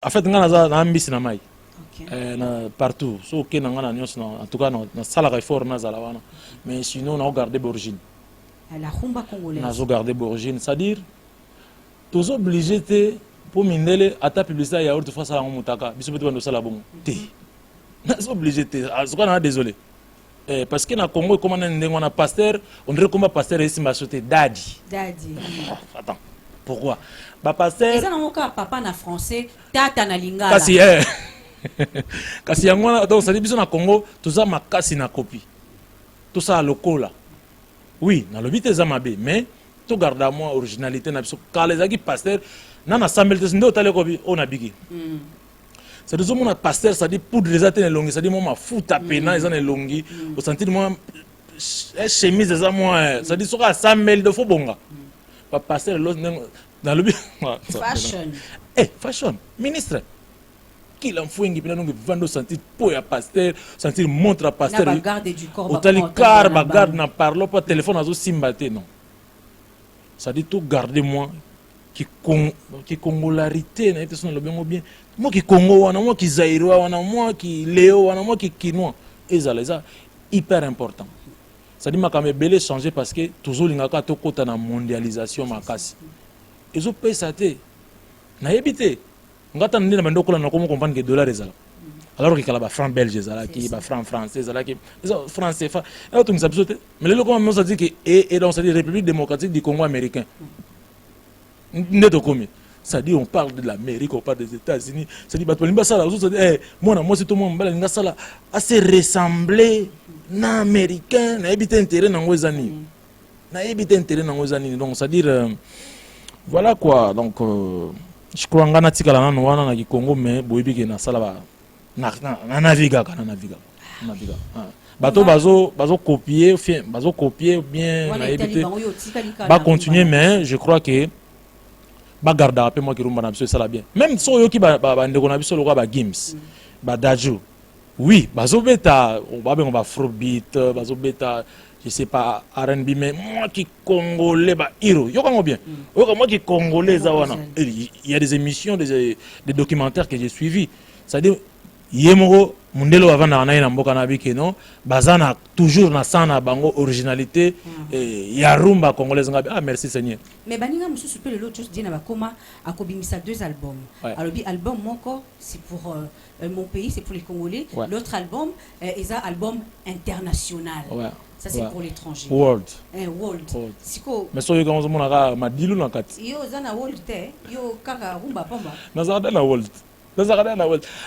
En fait, nga na ambisi na mai. Partout. So que na nga en tout cas na sala effort na zala wana. Mais sinon on a gardé l'origine. La rumba congolaise. On a gardé l'origine, c'est-à-dire tous obligés te pour mindele ata publicité ya urte face à la mutaka. Biso beto bando sala bongo. Te. Na obligé te. Azuka na désolé. Parce que na Congo comment on a pasteur, on dirait comment pasteur ici m'a sauté Daddy. Daddy. Attends. Pourquoi? Bah pasteur. Et ça dans mon cas papa na français, tata na lingala. Kasi kasi yango donc ça dit biso na Congo, tout ça makasi na copie. Tout ça lokola. Oui, na lobi te zamabe, mais tout garde à moi originalité na biso. Quand les agi pasteur na sambel te ndo tale ko bi on a bigi. C'est des hommes pasteur, ça dit poudre les atteindre longi, ça dit moi futa pena ils ont les longi. Au sentir moi chemise des moi, ça dit sur à 100 000 de faux bonga. Pas pasteur dans le fashion. Fashion, ministre. Qui l'enfouingi pena donc vendre sentir pour ya pasteur, sentir montre à pasteur. La garde du corps. Au tali car bagarde na parlo pas téléphone azo simbate non. Ça dit tout garder moi qui congolarité na été le bien moi qui Congo wana moi qui Zaïrois wana moi qui Léo wana moi qui Kinois et ça hyper important ça dit makame belé changer parce que toujours lingaka to kota na mondialisation makasi ezo pesa te na yebité ngata ndina bandoko la na komo comprendre que dollar ezala alors que kala ba franc belge ezala ki ba franc français ezala ki français fa et tout ça bisote mais le comment ça dit que et donc ça dit République démocratique du Congo américain. Ça dit on parle de l'Amérique, on parle des États-Unis. Ça dit moi c'est tout le monde assez ressemblé na américain, na habité intérêt dans les années. Na habité intérêt dans les années. Donc ça dire voilà quoi. Donc je crois que na tika la na na Congo mais boyebi ke na sala ba na naviga kana naviga. Bateau bazo copier bien na habité. Ba continuer mais je crois que ba garda après moi qui rumba na biso ça la bien même so yo ki ba ndeko na biso lokwa ba games ba daju oui bazo beta on va afrobeat bazo beta je sais pas R&B mais moi qui congolais ba hero yo kango bien yo moi qui congolais za wana il y a des émissions des documentaires que j'ai suivis ça dit yemoko mundelo avant na na mboka na bike non bazana toujours na sana bango originalité ya rumba congolaise ngabi merci Seigneur. Mais baninga mususu pe l'autre chose dina bakoma akobimisa 2 albums. Alors bi album moko c'est pour mon pays, c'est pour les Congolais. L'autre album est un album international. Ça c'est pour l'étranger. World. World. Siko. Mais so yo kango mona ka madilu na kati. Yo zana world te, yo kaka rumba pamba. Nazada na world.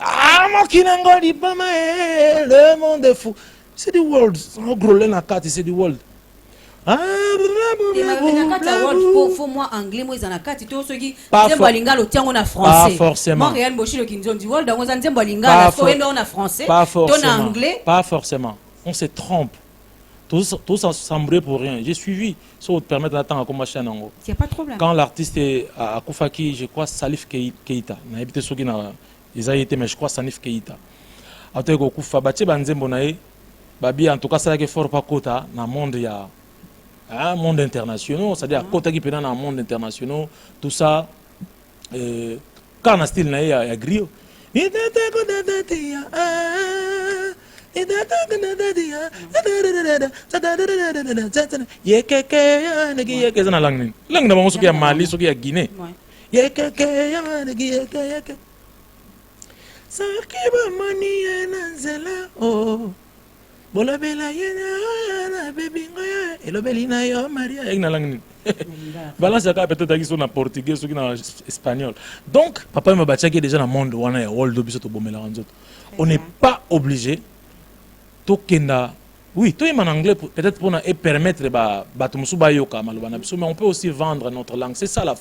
Ah, moi qui n'en pas le monde est fou. C'est du world. C'est du world. Ah, faut moi anglais, moi ils en a quatre. Tout ce qui français. Pas forcément. Montréal, Mochilo qui nous dit world, on a français. Pas forcément. Anglais. Pas forcément. On se trompe. Tout ça semblait pour rien. J'ai suivi. Ça va te permettre d'attendre comme machin. Il n'y a pas de problème. Quand l'artiste est à Koufaki, je crois Salif Keita. Il a habité sur ils ont été, mais je crois Salif Keita. A tout cas, Koufa, Baché Banzembo Nae, Babi, en tout cas, ça qui est fort pas Kota, dans le monde, il y a un monde international, c'est-à-dire Kota qui peut dans le monde international, tout ça, quand on a style, il y a griot. Balance peut-être sur na portugais sur na espagnol. Donc papa m'a battu qui déjà dans le monde on n'est pas obligé to kenda oui to en anglais peut-être pour permettre bato musu ba yoka malobana biso mais on peut aussi vendre notre langue c'est ça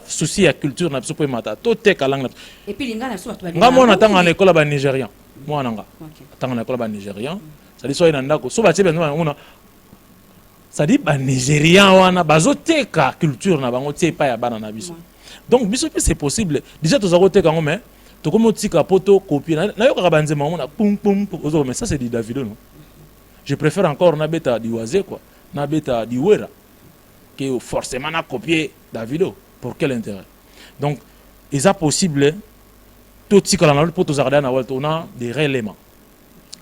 souci à culture na biso pour mata to te ka langue et puis lingana so to nga mona tanga en école ba nigérian moi nanga tanga en école ba nigérian ça dit so ina ndako so ba tebe on ça dit ba nigérian wana bazo te ka culture na bango te pa ya bana na biso donc biso c'est possible déjà to zako te ka ngome to comme tika poto copie na yoka ba nzema on a pum pum mais ça c'est du Davido non. Je préfère encore Nabeta di Oazé quoi, Nabeta di Wera, qui forcément a copié Davido. Pour quel intérêt? Donc, il est possible tout tika na pour tous arder na walt on a des éléments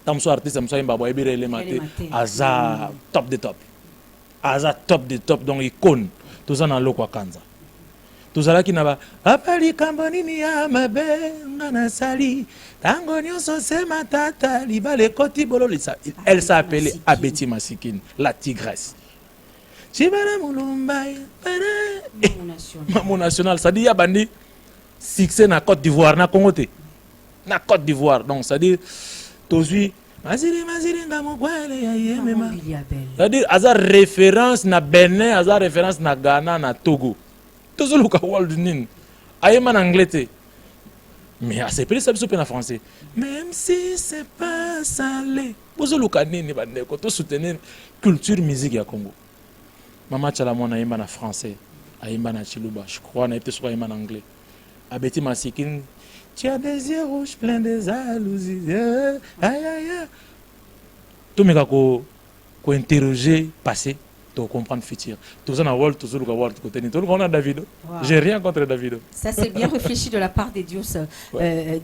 tamso artiste tamso imba boy bi élément aza top de top aza top de top donc icône tous na loko kanza tozalaki na ba apali kambo nini ya mabe nga nasali tango nyonso se matata libale koti bololo elle s'appelait Abeti Masikine la tigresse Chibana Mulumba Maman national ça dit ya bandi succès na Côte d'Ivoire na Congo te na Côte d'Ivoire donc ça dit tozui maziri ngamogwele ya yemema ça dit aza référence na Benin aza référence na Ghana na Togo toujours le world nin ayema en anglais mais c'est plus ça en français même si c'est pas salé vous le canini bande ko to soutenir culture musique ya Congo maman chala mona ayema en français ayema na chiluba je crois na été soit ayema en anglais Abeti Masikine tu as des yeux rouges pleins de jalousie aïe aïe tout me ko interroger passé pour comprendre futur. Tout ça, toujours le world côté. Tout on a Davido. J'ai rien contre Davido. Ça c'est bien réfléchi de la part des dieux.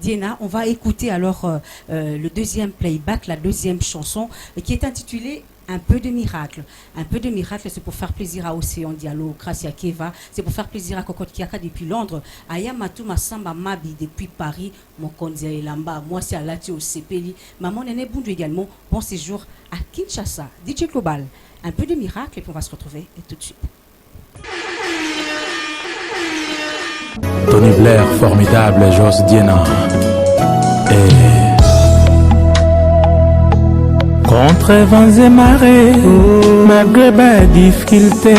Diena, on va écouter alors le deuxième playback, la deuxième chanson qui est intitulée Un peu de miracle. Un peu de miracle, c'est pour faire plaisir à Océan Diallo, Gracia Keva, c'est pour faire plaisir à Kokot Kiaka depuis Londres, à Yamatou Massamba Mabi depuis Paris, Mokonzia Elamba, moi c'est Alati au Sepeli, Maman Nene Boundou également, bon séjour à Kinshasa. DJ Global, un peu de miracle et puis on va se retrouver tout de suite. Tony Blair, formidable, Jos Diena. Contre vents et marées, malgré ma difficulté,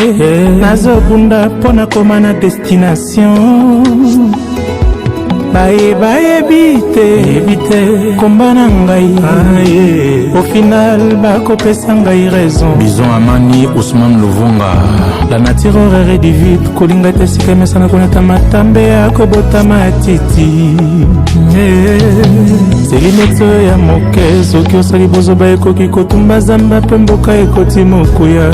nazo bunda pona komana destination. Baye bite, kombana ngai. Au final, bako pesa ngai raison. Bison Amani, Ousmane Louvonga. La nature aurait dit vite, kolinga te sika mesana konata matambe ya kobota matiti. Selimetso ya moke, soki osali bozoba ekoki kotumba zamba pe mboka ekoti mokuya.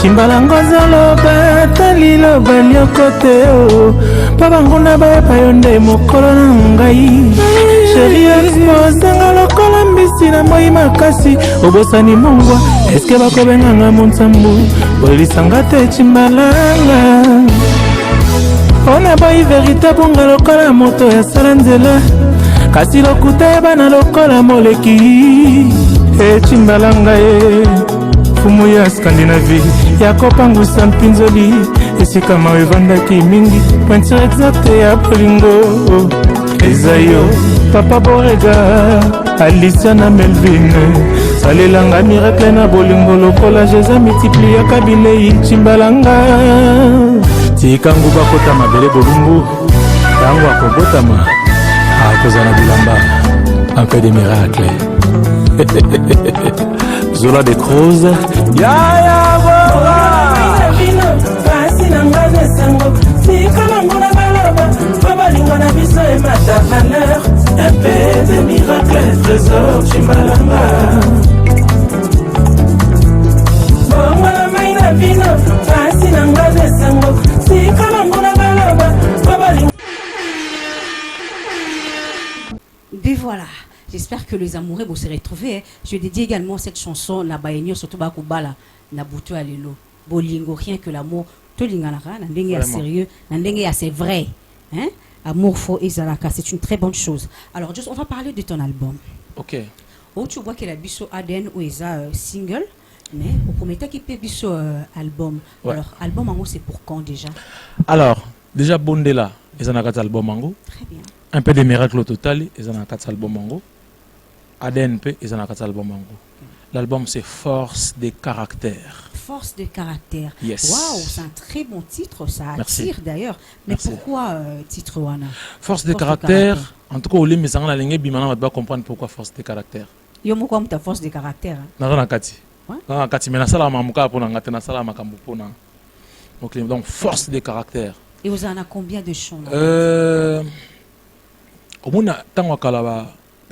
Chimbalango zaloba, taliloba liokote o. Pabanguna bae payonde mokolo na ngai. Chérie expose nga lokola mbisi na moi makasi. Obosani mongwa, eske bako benganga monsambu. Bolisanga te chimbalanga. Ona boy véritable nga lokola moto ya salanzela. Kasi lokuta bana lokola moleki. Chimbalanga fumu ya Scandinavie ya kopangusa mpinzoli esika mawe vandaki mingi pointure exacte ya polingo ezayo papa Borega Alicia na Melvin salelanga miracle na bolingo lokola jeza multiplie ya kabile Chimbalanga tikangu bakota mabele bolumbu tango akobotama akozana bilamba un peu de miracle. Zola de Cruz. Ya bora. Fasi na ngaze sango. Si kama ngona baloba. Baba lingona biso e mata valeur. Un peu de miracle trésor Chimbalanga. Bonga maina vino. Fasi na ngaze sango. Si kama ngona baloba. Baba lingona. Et voilà. J'espère que les amoureux vont se retrouver. Je dédie également cette chanson na baenyo surtout bakubala na butu alelo. Bolingo rien que l'amour to linganara na ndenge ya sérieux, na ndenge ya c'est vrai. Hein? Amour faux et zalaka, c'est une très bonne chose. Alors juste on va parler de ton album. OK. Oh tu vois que la biso ADN ou eza single mais au premier temps qui peut biso album. Ouais. Alors album en c'est pour quand déjà? Alors déjà Bondela, ils en a 4 albums en Très bien. Un peu de miracle au total, ils en a 4 albums en ADNP, ils en ont 4 albums en gros. L'album c'est Force des caractères. Force de caractère. Yes. Waouh, c'est un très bon titre, ça Merci. attire d'ailleurs. Mais Merci. pourquoi titre Wana? Force des caractères. En tout cas, au lit, mais la ligne, on va comprendre pourquoi Force des caractères. Yo mo kwa mta force de caractère. Non, non, Kati. Ouais. Non, Kati, mais na sala mamuka pour ngate na sala makambu pour na. Donc Force des caractères. Et vous en avez combien de chants? Au moins, tant que la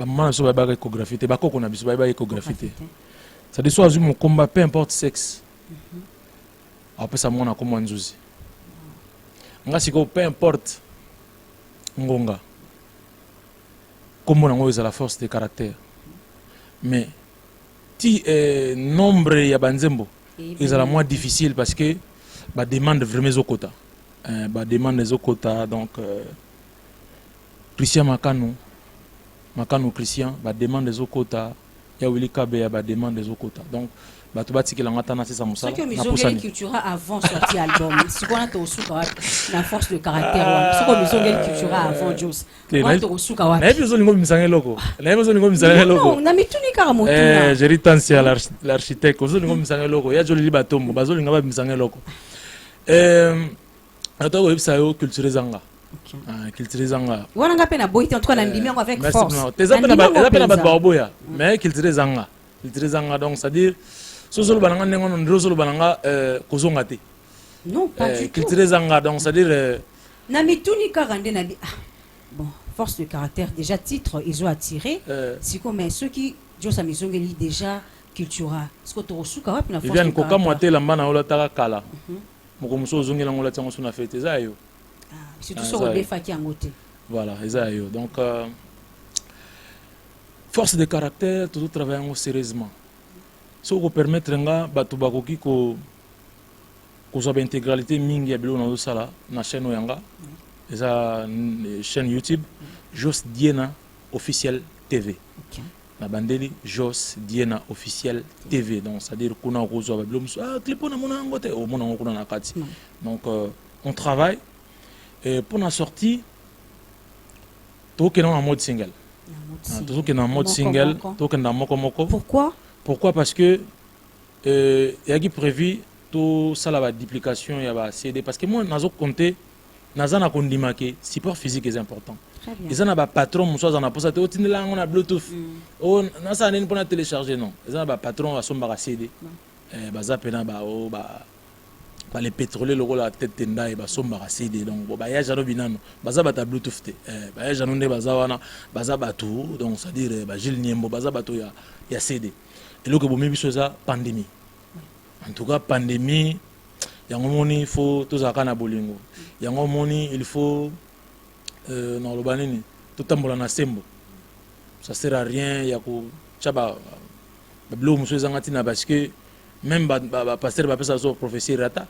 maman sur la échographie, t'es pas qu'on a besoin de échographie. Ça dit soit mon combat, peu importe sexe. Après ça, mon a comme un souci. Nga si peu importe ngonga. comme on a la force de caractère. Mais si nombre y a banzembo, ils la moins difficile parce que bah demande vraiment aux quotas. Bah demande aux quotas donc Christian Makano Christian bah demande aux quotas. Ya Willy Kabe bah demande des quotas. Donc bah tu vas dire que l'angatana c'est ça moussa. Ce que Misongeli Cultura avant sorti album, c'est qu'on a tout souka la force de caractère. Ce que Misongeli Cultura avant Jos. On a tout souka wa. Na besoin ngo msange loko. Na besoin ngo msange loko. Non, na mituni kara motuna. J'ai tenté à l'architecte, besoin ngo msange loko. Ya joli batombo, besoin ngo msange loko. Attends, ça yo culture zanga. Culture zanga. Wana ngape na boite en tout cas na ndimi ngo avec force. Merci. T'es appelé na baboya. Mais culture zanga. Culture zanga donc c'est-à-dire sosolo bananga nengo ndrosolo bananga kozonga te. Non, pas du tout. Culture zanga donc c'est-à-dire na mituni karande na bon, force de caractère déjà titre ils ont attiré. C'est comme ceux qui Josa Misongeli déjà cultura. Ce que tu reçois wa na force. Viviane koka moite lamba na ola taka kala. Moko muso zongela ngola tsango suna fete za yo. Surtout sur le défaki en côté. Voilà, ça yo. Donc force de caractère tout travailler sérieusement. Ce qui permet nga batu bakoki ko soit intégralité mingi ya bilo na sala na chaîne yanga. Eza chaîne YouTube Jos Diena officiel TV. OK. Na bandeli Jos Diena officiel TV. Donc c'est à dire qu'on a reçu bilo clipo na mona ngote o mona ngokuna na kati. Donc on travaille et pour la sortie tout est en mode single. Tout est en mode single, tout est en moko. Pourquoi? Parce que il y a qui prévu tout ça la duplication, il y a CD parce que moi nazo compter nazana kondima ke support physique est important. Ils ont un patron muso za na posa te otindela ngona bluetooth. Oh nasa nini pour télécharger non. Ils ont un patron à somba CD. Baza pena ba o ba les pétroliers le rôle la tête tenda et ba somba CD donc ba ya jano binano baza ba ta bluetooth te ba ya jano ne baza wana baza batu donc c'est à dire ba Gilles Niembo baza batu ya CD. Et là que bon biso za pandémie. En tout cas pandémie yango moni il faut tous akana bolingo. Yango moni il faut dans le banini tout tambola na sembo. Ça sert à rien ya ko chaba blo muso zangati na parce que même pasteur va faire sa prophétie rata.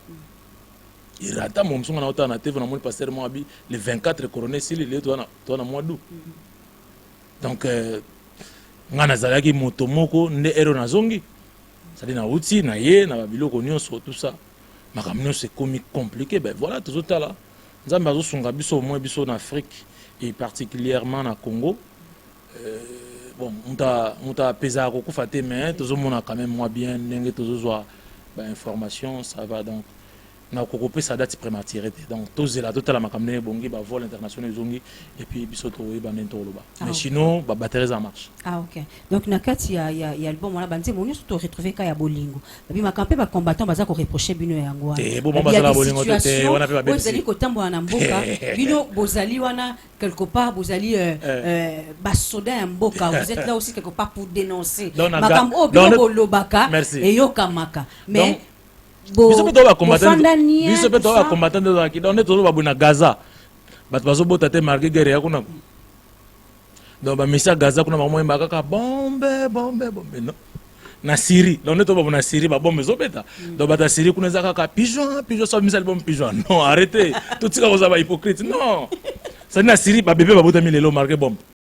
Il rata mon son na otana TV na mon pasteur mo abi le 24 couronné s'il est toi na mois d'août. Donc ngana zalaki moto moko nde ero na zongi. Ça dit na outi na ye na babiloko nyonso tout ça. Makamno c'est compliqué ben voilà tout ça là. Nzamba zo sunga biso moins biso en Afrique et particulièrement na Congo. Bon, on t'a pesé à beaucoup faté, mais tout le monde a quand même moins bien, n'engue tout le information, ça va donc. Na kokopé ça date prématurée donc tous là tout la makamne bongi ba vol international zongi et puis bisoto e ba nentoloba mais sinon ba batterie en marche. Ah OK. Donc na kati ya album on a banze monyo to retrouver ka ya bolingo. Bi makampe ba combattant baza ko reprocher bino yango. Te bon baza la bolingo te on a pas bien. Vous allez ko tambo na mboka bino bozali wana quelque part bozali ba soda ya mboka vous êtes là aussi quelque part pour dénoncer. Makambo bino bolobaka et yo kamaka mais biso pe to ba combattant de la qui donne to ba buna Gaza bat bazo bota te marqué guerre ya kuna donc ba misa Gaza kuna ba moyemba kaka bombe non na Syrie donc to ba buna Syrie ba bombe zo beta donc ba ta Syrie kuna za kaka pigeon so misal bombe pigeon non arrêtez tout ça vous avez hypocrite non ça na Syrie ba bébé ba bota mi lelo marqué bombe